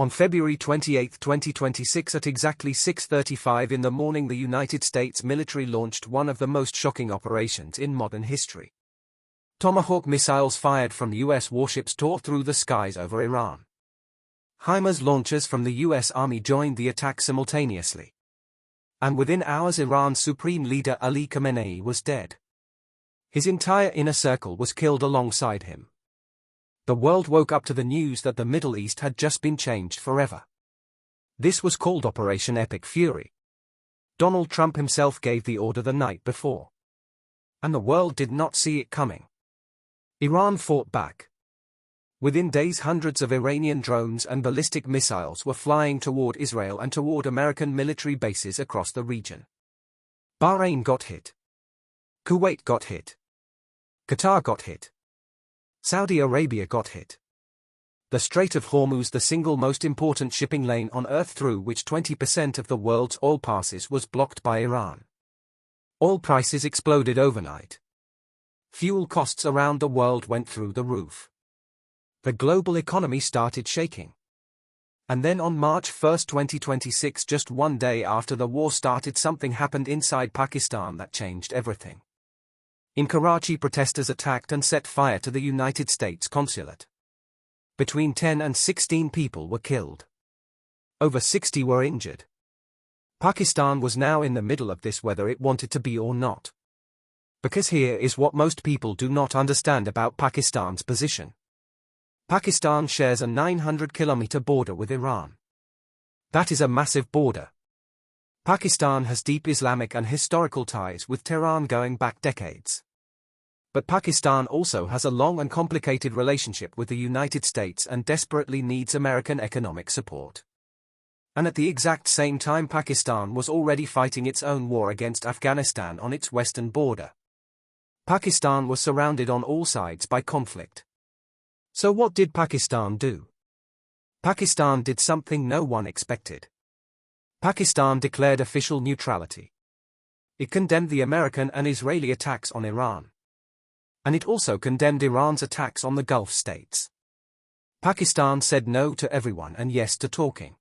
On February 28, 2026 at exactly 6:35 in the morning, the United States military launched one of the most shocking operations in modern history. Tomahawk missiles fired from U.S. warships tore through the skies over Iran. HIMARS launchers from the U.S. Army joined the attack simultaneously. And within hours, Iran's Supreme Leader Ali Khamenei was dead. His entire inner circle was killed alongside him. The world woke up to the news that the Middle East had just been changed forever. This was called Operation Epic Fury. Donald Trump himself gave the order the night before. And the world did not see it coming. Iran fought back. Within days, hundreds of Iranian drones and ballistic missiles were flying toward Israel and toward American military bases across the region. Bahrain got hit. Kuwait got hit. Qatar got hit. Saudi Arabia got hit. The Strait of Hormuz, the single most important shipping lane on Earth through which 20% of the world's oil passes, was blocked by Iran. Oil prices exploded overnight. Fuel costs around the world went through the roof. The global economy started shaking. And then on March 1, 2026, just one day after the war started, something happened inside Pakistan that changed everything. In Karachi, protesters attacked and set fire to the United States consulate. Between 10 and 16 people were killed. Over 60 were injured. Pakistan was now in the middle of this, whether it wanted to be or not. Because here is what most people do not understand about Pakistan's position. Pakistan shares a 900-kilometer border with Iran. That is a massive border. Pakistan has deep Islamic and historical ties with Tehran going back decades. But Pakistan also has a long and complicated relationship with the United States and desperately needs American economic support. And at the exact same time, Pakistan was already fighting its own war against Afghanistan on its western border. Pakistan was surrounded on all sides by conflict. So what did Pakistan do? Pakistan did something no one expected. Pakistan declared official neutrality. It condemned the American and Israeli attacks on Iran. And it also condemned Iran's attacks on the Gulf states. Pakistan said no to everyone and yes to talking.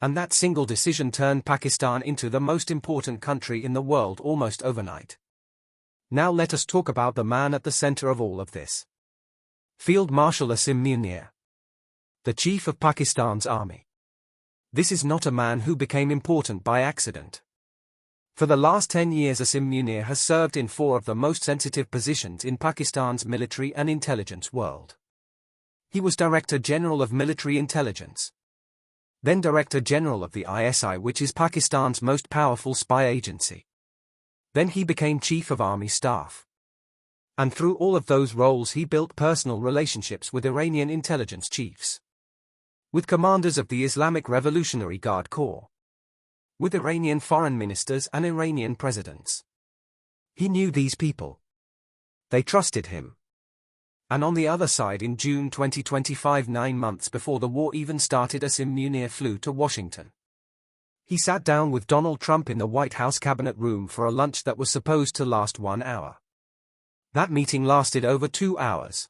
And that single decision turned Pakistan into the most important country in the world almost overnight. Now let us talk about the man at the center of all of this. Field Marshal Asim Munir, the chief of Pakistan's army. This is not a man who became important by accident. For the last 10 years, Asim Munir has served in 4 of the most sensitive positions in Pakistan's military and intelligence world. He was Director General of Military Intelligence. Then Director General of the ISI, which is Pakistan's most powerful spy agency. Then he became Chief of Army Staff. And through all of those roles he built personal relationships with Iranian intelligence chiefs. With commanders of the Islamic Revolutionary Guard Corps. With Iranian foreign ministers and Iranian presidents. He knew these people. They trusted him. And on the other side, in June 2025, 9 months before the war even started, Asim Munir flew to Washington. He sat down with Donald Trump in the White House Cabinet Room for a lunch that was supposed to last 1 hour. That meeting lasted over 2 hours.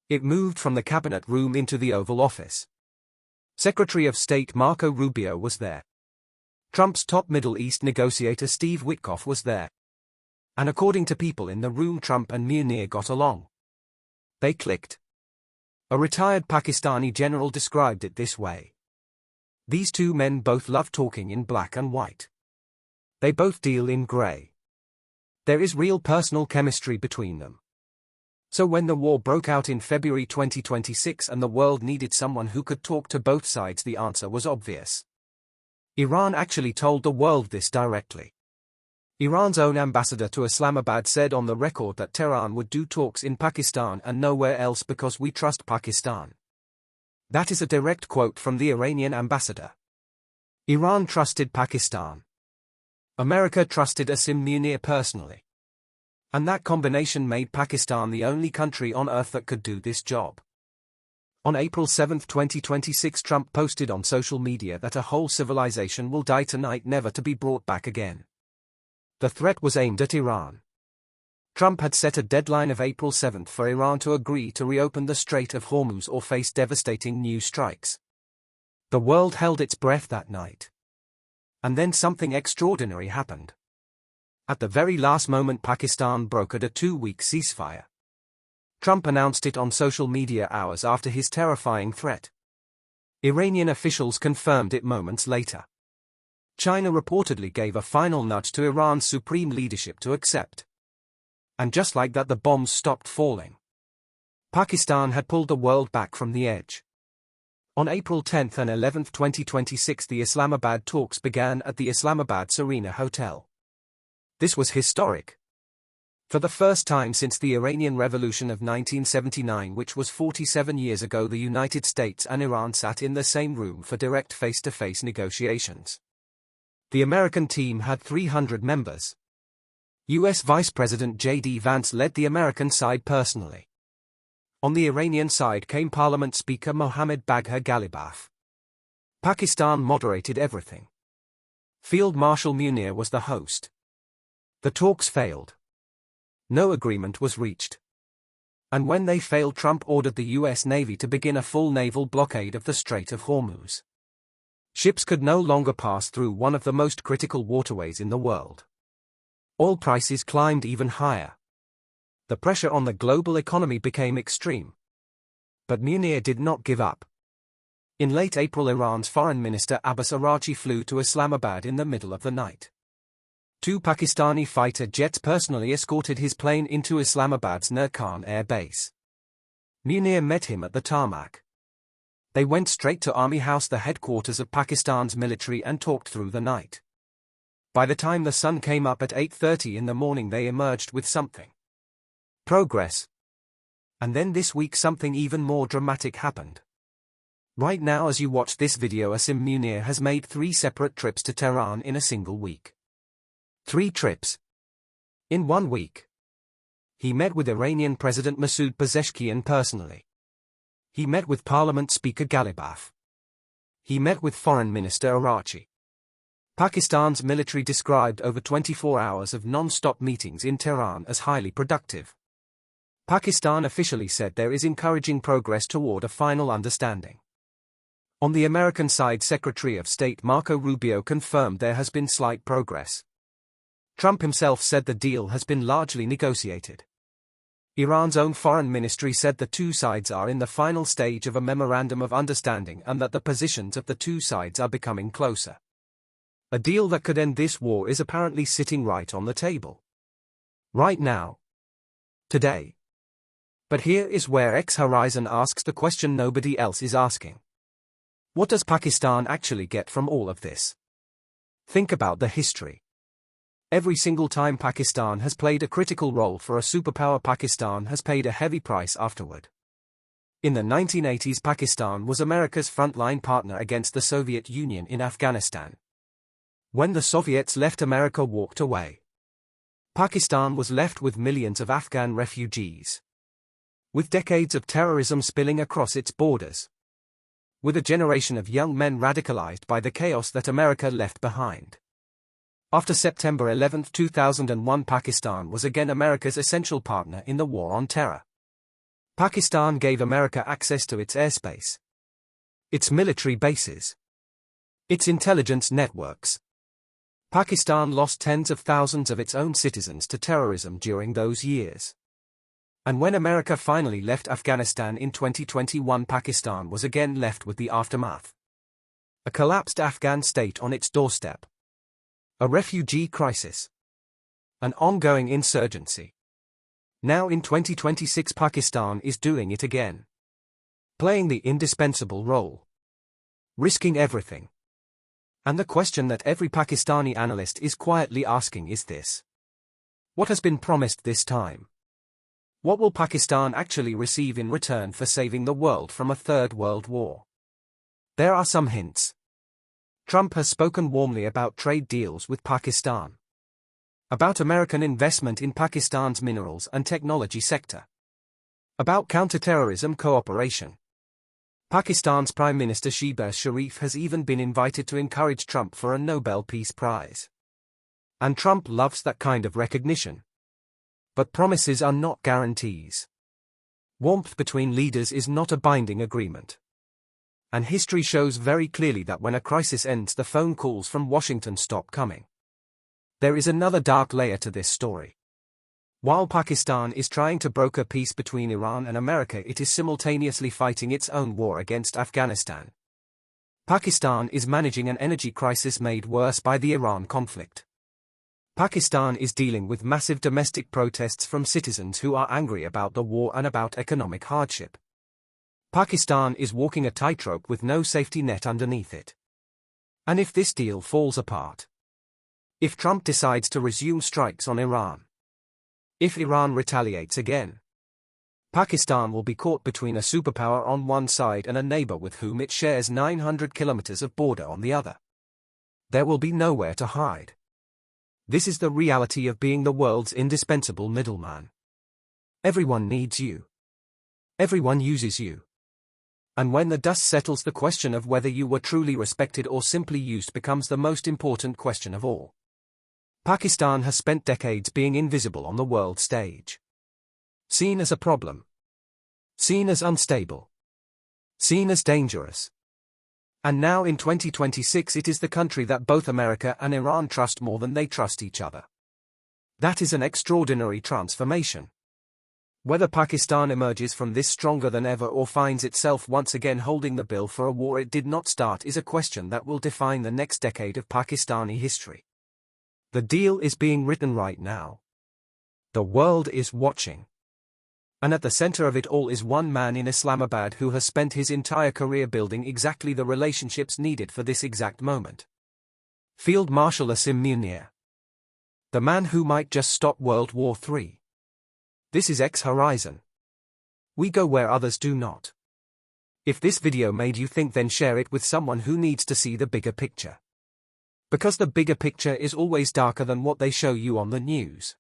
It moved from the Cabinet Room into the Oval Office. Secretary of State Marco Rubio was there. Trump's top Middle East negotiator Steve Witkoff was there. And according to people in the room, Trump and Munir got along. They clicked. A retired Pakistani general described it this way. These two men both love talking in black and white. They both deal in grey. There is real personal chemistry between them. So when the war broke out in February 2026 and the world needed someone who could talk to both sides, the answer was obvious. Iran actually told the world this directly. Iran's own ambassador to Islamabad said on the record that Tehran would do talks in Pakistan and nowhere else because we trust Pakistan. That is a direct quote from the Iranian ambassador. Iran trusted Pakistan. America trusted Asim Munir personally. And that combination made Pakistan the only country on earth that could do this job. On April 7, 2026, Trump posted on social media that a whole civilization will die tonight, never to be brought back again. The threat was aimed at Iran. Trump had set a deadline of April 7 for Iran to agree to reopen the Strait of Hormuz or face devastating new strikes. The world held its breath that night. And then something extraordinary happened. At the very last moment, Pakistan brokered a 2-week ceasefire. Trump announced it on social media hours after his terrifying threat. Iranian officials confirmed it moments later. China reportedly gave a final nudge to Iran's supreme leadership to accept. And just like that, the bombs stopped falling. Pakistan had pulled the world back from the edge. On April 10 and 11, 2026, the Islamabad talks began at the Islamabad Serena Hotel. This was historic. For the first time since the Iranian Revolution of 1979, which was 47 years ago, the United States and Iran sat in the same room for direct face-to-face negotiations. The American team had 300 members. U.S. Vice President J.D. Vance led the American side personally. On the Iranian side came Parliament Speaker Mohammad Bagher Ghalibaf. Pakistan moderated everything. Field Marshal Munir was the host. The talks failed. No agreement was reached. And when they failed, Trump ordered the U.S. Navy to begin a full naval blockade of the Strait of Hormuz. Ships could no longer pass through one of the most critical waterways in the world. Oil prices climbed even higher. The pressure on the global economy became extreme. But Munir did not give up. In late April, Iran's Foreign Minister Abbas Araghchi flew to Islamabad in the middle of the night. 2 Pakistani fighter jets personally escorted his plane into Islamabad's Nur Khan Air Base. Munir met him at the tarmac. They went straight to Army House, the headquarters of Pakistan's military, and talked through the night. By the time the sun came up at 8:30 in the morning, they emerged with something. Progress. And then this week something even more dramatic happened. Right now as you watch this video, Asim Munir has made 3 separate trips to Tehran in a single week. 3 trips. In 1 week. He met with Iranian President Masoud Pezeshkian personally. He met with Parliament Speaker Ghalibaf. He met with Foreign Minister Araghchi. Pakistan's military described over 24 hours of non-stop meetings in Tehran as highly productive. Pakistan officially said there is encouraging progress toward a final understanding. On the American side, Secretary of State Marco Rubio confirmed there has been slight progress. Trump himself said the deal has been largely negotiated. Iran's own foreign ministry said the 2 sides are in the final stage of a memorandum of understanding and that the positions of the 2 sides are becoming closer. A deal that could end this war is apparently sitting right on the table. Right now. Today. But here is where X Horizon asks the question nobody else is asking. What does Pakistan actually get from all of this? Think about the history. Every single time Pakistan has played a critical role for a superpower, Pakistan has paid a heavy price afterward. In the 1980s, Pakistan was America's frontline partner against the Soviet Union in Afghanistan. When the Soviets left, America walked away. Pakistan was left with millions of Afghan refugees. With decades of terrorism spilling across its borders. With a generation of young men radicalized by the chaos that America left behind. After September 11, 2001, Pakistan was again America's essential partner in the war on terror. Pakistan gave America access to its airspace, its military bases, its intelligence networks. Pakistan lost tens of thousands of its own citizens to terrorism during those years. And when America finally left Afghanistan in 2021, Pakistan was again left with the aftermath. A collapsed Afghan state on its doorstep. A refugee crisis. An ongoing insurgency. Now in 2026, Pakistan is doing it again. Playing the indispensable role. Risking everything. And the question that every Pakistani analyst is quietly asking is this. What has been promised this time? What will Pakistan actually receive in return for saving the world from a third world war? There are some hints. Trump has spoken warmly about trade deals with Pakistan. About American investment in Pakistan's minerals and technology sector. About counter-terrorism cooperation. Pakistan's Prime Minister Shehbaz Sharif has even been invited to encourage Trump for a Nobel Peace Prize. And Trump loves that kind of recognition. But promises are not guarantees. Warmth between leaders is not a binding agreement. And history shows very clearly that when a crisis ends, the phone calls from Washington stop coming. There is another dark layer to this story. While Pakistan is trying to broker peace between Iran and America, it is simultaneously fighting its own war against Afghanistan. Pakistan is managing an energy crisis made worse by the Iran conflict. Pakistan is dealing with massive domestic protests from citizens who are angry about the war and about economic hardship. Pakistan is walking a tightrope with no safety net underneath it. And if this deal falls apart, if Trump decides to resume strikes on Iran, if Iran retaliates again, Pakistan will be caught between a superpower on one side and a neighbor with whom it shares 900 kilometers of border on the other. There will be nowhere to hide. This is the reality of being the world's indispensable middleman. Everyone needs you. Everyone uses you. And when the dust settles, the question of whether you were truly respected or simply used becomes the most important question of all. Pakistan has spent decades being invisible on the world stage. Seen as a problem. Seen as unstable. Seen as dangerous. And now in 2026 it is the country that both America and Iran trust more than they trust each other. That is an extraordinary transformation. Whether Pakistan emerges from this stronger than ever or finds itself once again holding the bill for a war it did not start is a question that will define the next decade of Pakistani history. The deal is being written right now. The world is watching. And at the center of it all is one man in Islamabad who has spent his entire career building exactly the relationships needed for this exact moment. Field Marshal Asim Munir. The man who might just stop World War III. This is X Horizon. We go where others do not. If this video made you think, then share it with someone who needs to see the bigger picture. Because the bigger picture is always darker than what they show you on the news.